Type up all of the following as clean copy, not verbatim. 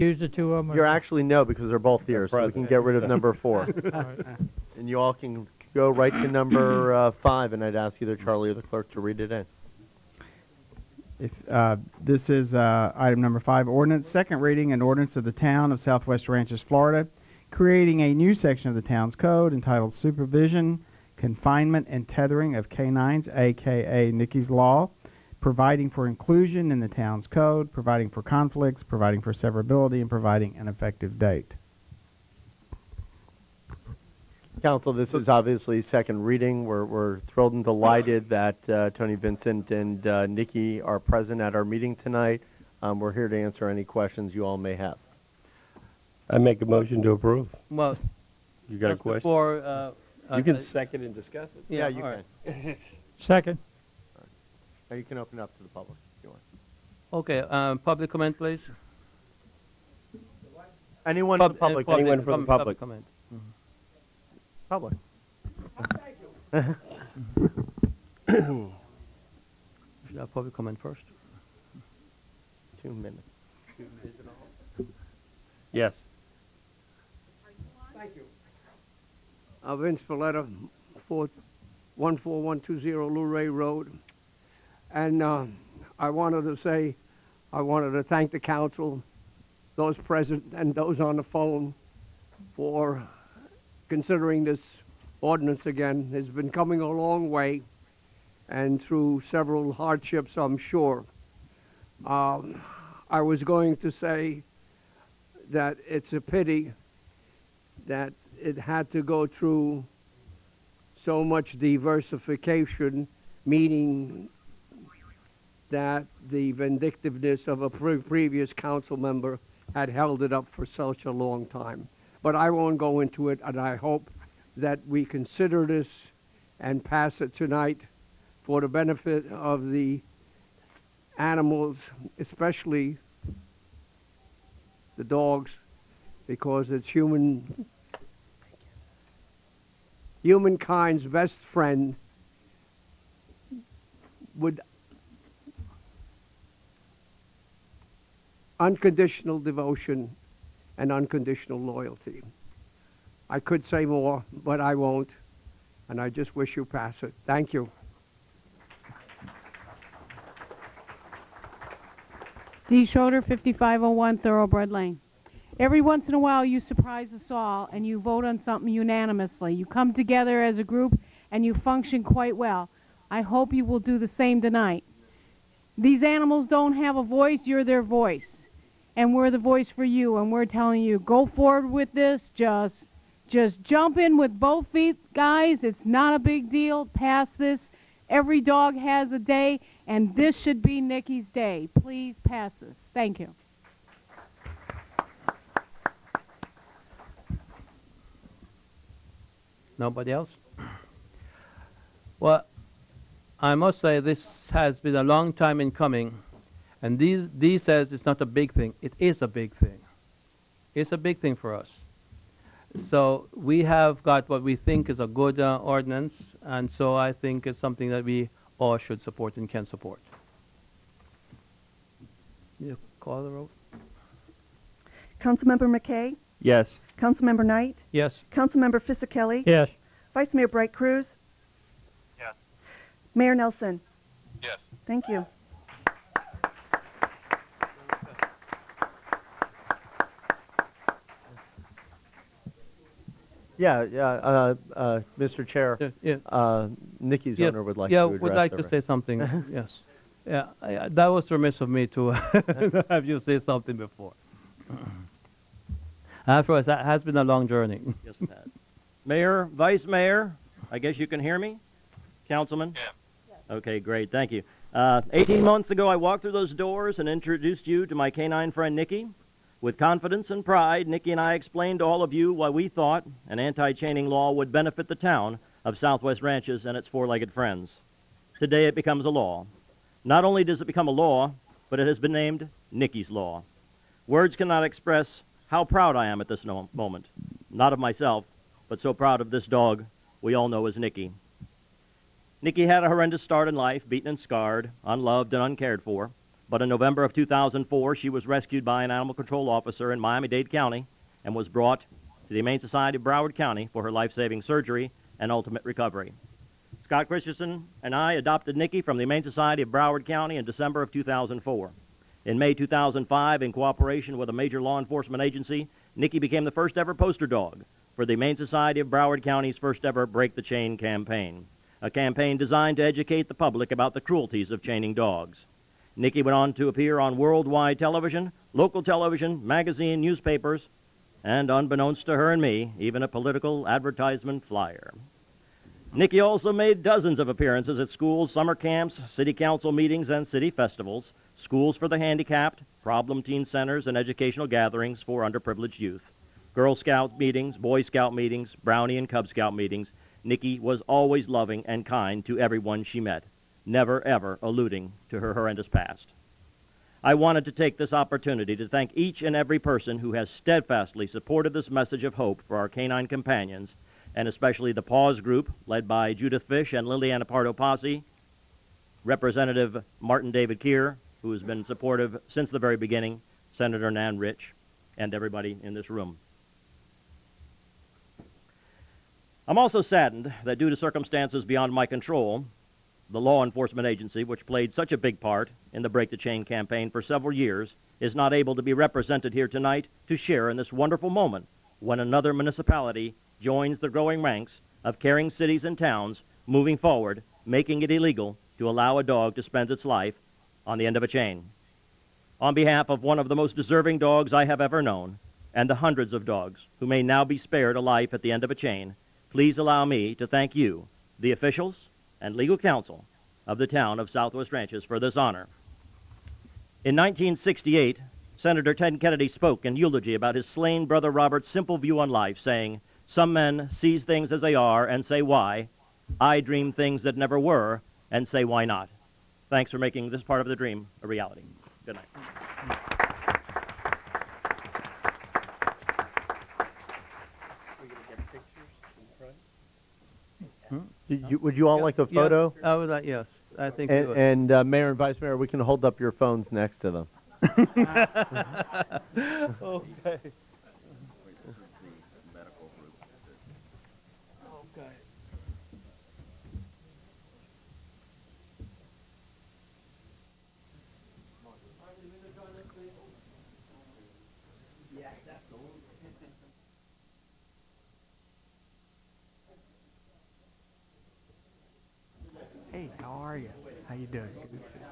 use the two of them? You're actually no, because they're both here, so we can get rid of number 4. And you all can go right to number 5, and I'd ask either Charlie or the clerk to read it in. This is item number 5, ordinance, second reading, an ordinance of the town of Southwest Ranches, Florida, creating a new section of the town's code entitled Supervision, Confinement, and Tethering of Canines, a.k.a. Nikki's Law, providing for inclusion in the town's code, providing for conflicts, providing for severability, and providing an effective date. Council, this is obviously second reading. We're thrilled and delighted that Tony Vincent and Nikki are present at our meeting tonight. We're here to answer any questions you all may have. I make a motion to approve. Well, You got a question? before, You can second and discuss it. Yeah, you all can. right. Second. Now you can open up to the public if you want. Okay, public comment, please. Anyone in the public? Anyone from the public. Comment. Public. Should have public comment first. 2 minutes. Yes. Thank you. Vince Valletta, 14120 Luray Road. And I wanted to thank the council, those present and those on the phone, for considering this ordinance again. It's been coming a long way, and through several hardships, I'm sure. I was going to say that it's a pity that it had to go through so much diversification, meaning that the vindictiveness of a previous council member had held it up for such a long time. But I won't go into it, and I hope that we consider this and pass it tonight for the benefit of the animals, especially the dogs, because it's humankind's best friend with unconditional devotion and unconditional loyalty. I could say more, but I won't, and I just wish you pass it. Thank you. D. Schroeder, 5501 Thoroughbred Lane. Every once in a while you surprise us all and you vote on something unanimously. You come together as a group and you function quite well. I hope you will do the same tonight. These animals don't have a voice, you're their voice. And we're the voice for you, and we're telling you, go forward with this, just jump in with both feet, guys. It's not a big deal. Pass this. Every dog has a day, and this should be Nikki's day. Please pass this. Thank you. Nobody else? Well, I must say this has been a long time in coming. And these says it's not a big thing. It is a big thing. It's a big thing for us. So we have got what we think is a good ordinance, and so I think it's something that we all should support and can support. You call the roll? Councilmember McKay? Yes. Councilmember Knight? Yes. Councilmember Fisickelli? Yes. Vice Mayor Bright Cruz? Yes. Mayor Nelson? Yes. Thank you. Mr. Chair, Nikki's Yeah, owner would like to address would like to say something. Yes. Yeah, that was remiss of me to have you say something before. Afterwards, that has been a long journey. Yes, it has. Mayor, Vice Mayor, I guess you can hear me? Councilman? Yeah. Okay, great, thank you. 18 months ago, I walked through those doors and introduced you to my canine friend, Nikki. With confidence and pride, Nikki and I explained to all of you why we thought an anti-chaining law would benefit the town of Southwest Ranches and its four-legged friends. Today it becomes a law. Not only does it become a law, but it has been named Nikki's Law. Words cannot express how proud I am at this moment. Not of myself, but so proud of this dog we all know as Nikki. Nikki had a horrendous start in life, beaten and scarred, unloved and uncared for. But in November of 2004, she was rescued by an animal control officer in Miami-Dade County and was brought to the Humane Society of Broward County for her life-saving surgery and ultimate recovery. Scott Christensen and I adopted Nikki from the Humane Society of Broward County in December of 2004. In May 2005, in cooperation with a major law enforcement agency, Nikki became the first ever poster dog for the Humane Society of Broward County's first ever Break the Chain campaign, a campaign designed to educate the public about the cruelties of chaining dogs. Nikki went on to appear on worldwide television, local television, magazine, newspapers, and unbeknownst to her and me, even a political advertisement flyer. Nikki also made dozens of appearances at schools, summer camps, city council meetings, and city festivals, schools for the handicapped, problem teen centers, and educational gatherings for underprivileged youth. Girl Scout meetings, Boy Scout meetings, Brownie and Cub Scout meetings. Nikki was always loving and kind to everyone she met, never ever alluding to her horrendous past. I wanted to take this opportunity to thank each and every person who has steadfastly supported this message of hope for our canine companions, and especially the PAWS group, led by Judith Fish and Liliana Pardo Posse, Representative Martin David Keir, who has been supportive since the very beginning, Senator Nan Rich, and everybody in this room. I'm also saddened that due to circumstances beyond my control, the law enforcement agency, which played such a big part in the Break the Chain campaign for several years, is not able to be represented here tonight to share in this wonderful moment when another municipality joins the growing ranks of caring cities and towns moving forward, making it illegal to allow a dog to spend its life on the end of a chain. On behalf of one of the most deserving dogs I have ever known, and the hundreds of dogs who may now be spared a life at the end of a chain, please allow me to thank you, the officials and legal counsel of the town of Southwest Ranches, for this honor. In 1968, Senator Ted Kennedy spoke in eulogy about his slain brother Robert's simple view on life, saying, "Some men seize things as they are and say why. I dream things that never were and say why not." Thanks for making this part of the dream a reality. Good night. Would you all like a photo? I would like, yes. I think we would. And Mayor and Vice Mayor, we can hold up your phones next to them. Okay. Hey, how are you? How you doing? Good to see you.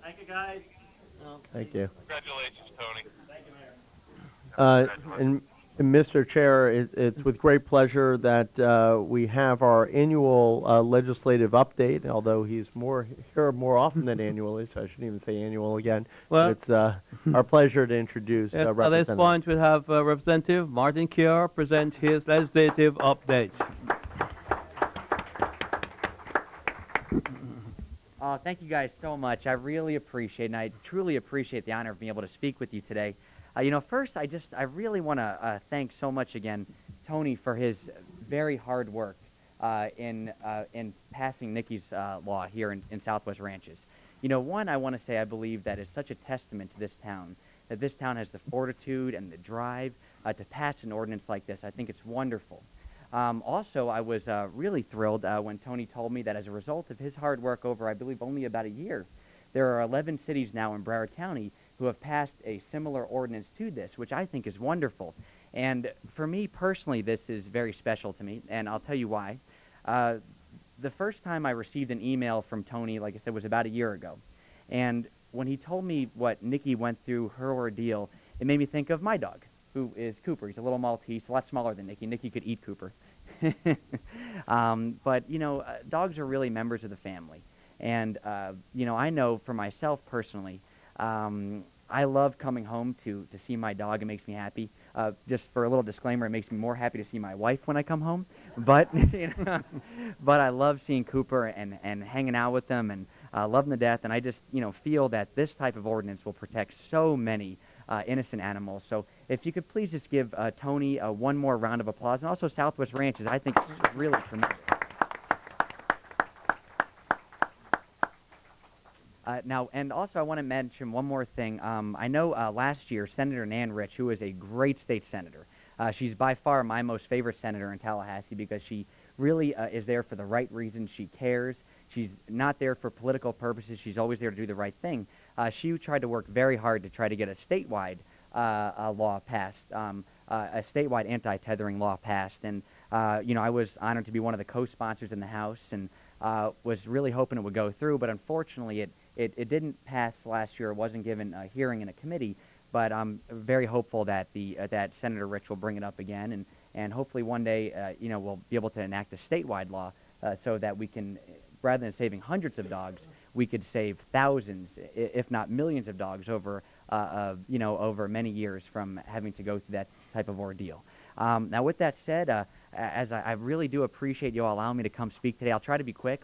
Thank you, guys. Thank you. Congratulations, Tony. Thank you, Mayor. And Mr. Chair, it's with great pleasure that we have our annual legislative update, although he's here more often than annually, so I shouldn't even say annual again. Well, But it's our pleasure to introduce At this Representative. point, we'll have Representative Martin Keir present his legislative update. Thank you guys so much. I really appreciate it, and I truly appreciate the honor of being able to speak with you today. First, I really want to thank so much again Tony for his very hard work in passing Nikki's law here in Southwest Ranches. One, I want to say I believe that is such a testament to this town, that this town has the fortitude and the drive to pass an ordinance like this. I think it's wonderful. Also, I was really thrilled when Tony told me that as a result of his hard work over, I believe, only about a year, there are 11 cities now in Broward County who have passed a similar ordinance to this, which I think is wonderful. And for me personally, this is very special to me, and I'll tell you why. The first time I received an email from Tony, like I said, was about a year ago. And when he told me what Nikki went through, her ordeal, it made me think of my dog, who is Cooper. He's a little Maltese, a lot smaller than Nikki. Nikki could eat Cooper. But, you know, dogs are really members of the family. And, you know, I know for myself personally, I love coming home to see my dog. It makes me happy. Just for a little disclaimer, it makes me more happy to see my wife when I come home. But, you know, but I love seeing Cooper and hanging out with them and love them to death. And I just, you know, feel that this type of ordinance will protect so many innocent animals. So if you could please just give Tony one more round of applause. And also Southwest Ranches, I think it's really tremendous. Now, and also I want to mention one more thing. I know last year Senator Nan Rich, who is a great state senator, she's by far my most favorite senator in Tallahassee because she really is there for the right reasons. She cares. She's not there for political purposes. She's always there to do the right thing. She tried to work very hard to try to get a statewide law passed, a statewide anti-tethering law passed. And, you know, I was honored to be one of the co-sponsors in the House and was really hoping it would go through, but unfortunately it didn't pass last year. It wasn't given a hearing in a committee, but I'm very hopeful that that Senator Rich will bring it up again, and hopefully one day, you know, we'll be able to enact a statewide law so that we can, rather than saving hundreds of dogs, we could save thousands, if not millions of dogs over, you know, over many years from having to go through that type of ordeal. Now, with that said, as I really do appreciate you all allowing me to come speak today, I'll try to be quick.